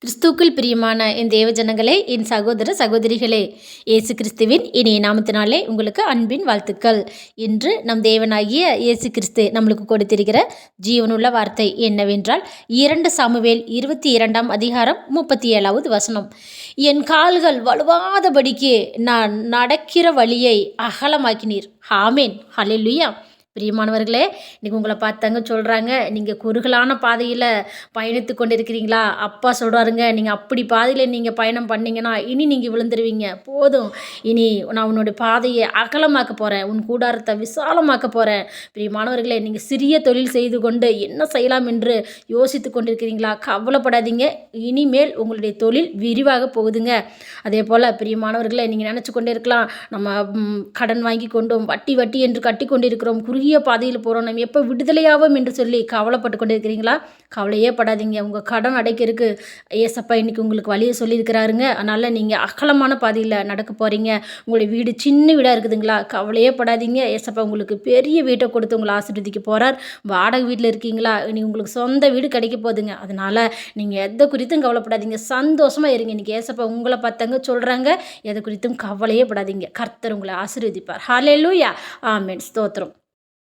கிறிஸ்துவுக்குள் பிரியமான என் தேவ ஜனங்களே, என் சகோதர சகோதரிகளே, இயேசு கிறிஸ்துவின் இனிய நாமத்தினாலே உங்களுக்கு அன்பின் வாழ்த்துக்கள். இன்று நம் தேவனாகிய இயேசு கிறிஸ்து நம்மளுக்கு கொடுத்திருக்கிற ஜீவனுள்ள வார்த்தை என்னவென்றால் 2 சாமுவேல் 22 அதிகாரம் 37வது வசனம். என் கால்கள் வலுவாதபடிக்கு நான் நடக்கிற வழியை அகலமாக்கினீர். ஆமேன். ஹல்லேலூயா. பிரியமானவர்களே, இன்றைக்கி உங்களை பார்த்தாங்க சொல்கிறாங்க, நீங்கள் குறுகலான பாதையில் பயணித்து கொண்டு இருக்கிறீங்களா? அப்பா சொல்கிறாருங்க, நீங்கள் அப்படி பாதையில் நீங்கள் பயணம் பண்ணிங்கன்னா இனி நீங்கள் விழுந்துருவீங்க. போதும், இனி நான் உன்னுடைய பாதையை அகலமாக்க போகிறேன், உன் கூடாரத்தை விசாலமாக்க போகிறேன். பிரியமானவர்களே, நீங்கள் சிறிய தொழில் செய்து கொண்டு என்ன செய்யலாம் என்று யோசித்து கொண்டிருக்கிறீங்களா? கவலைப்படாதீங்க, இனிமேல் உங்களுடைய தொழில் விரிவாக போகுதுங்க. அதே போல் பிரியமானவர்களே, நீங்கள் நினச்சி கொண்டே இருக்கலாம், நம்ம கடன் வாங்கி கொண்டோம், வட்டி வட்டி என்று கட்டி கொண்டிருக்கிறோம், குறுகிய பாதையில் போகிறோம், நம்ம எப்போ விடுதலையாவோம் என்று சொல்லி கவலைப்பட்டு கொண்டு இருக்கிறீங்களா? கவலையே படாதீங்க. உங்கள் கடன் அடைக்கிறதுக்கு ஏசப்பா இன்றைக்கி உங்களுக்கு வழியை சொல்லியிருக்கிறாருங்க. அதனால் நீங்கள் அகலமான பாதையில் நடக்க போகிறீங்க. உங்களுடைய வீடு சின்ன வீடாக இருக்குதுங்களா? கவலையே படாதீங்க. ஏசப்பா உங்களுக்கு பெரிய வீட்டை கொடுத்து உங்களை ஆசீர்வதிக்க போகிறார். வாடகை வீட்டில் இருக்கீங்களா? இனி உங்களுக்கு சொந்த வீடு கிடைக்க போகுதுங்க. அதனால் நீங்கள் எதை குறித்தும் கவலைப்படாதீங்க, சந்தோஷமாக இருங்க. இன்றைக்கி ஏசப்பா உங்களை பார்த்தாங்க சொல்கிறாங்க, எதை குறித்தும் கவலையே படாதீங்க. கர்த்தர் உங்களை ஆசீர்வதிப்பார். ஹல்லேலூயா. ஆமென். ஸ்தோத்திரம்.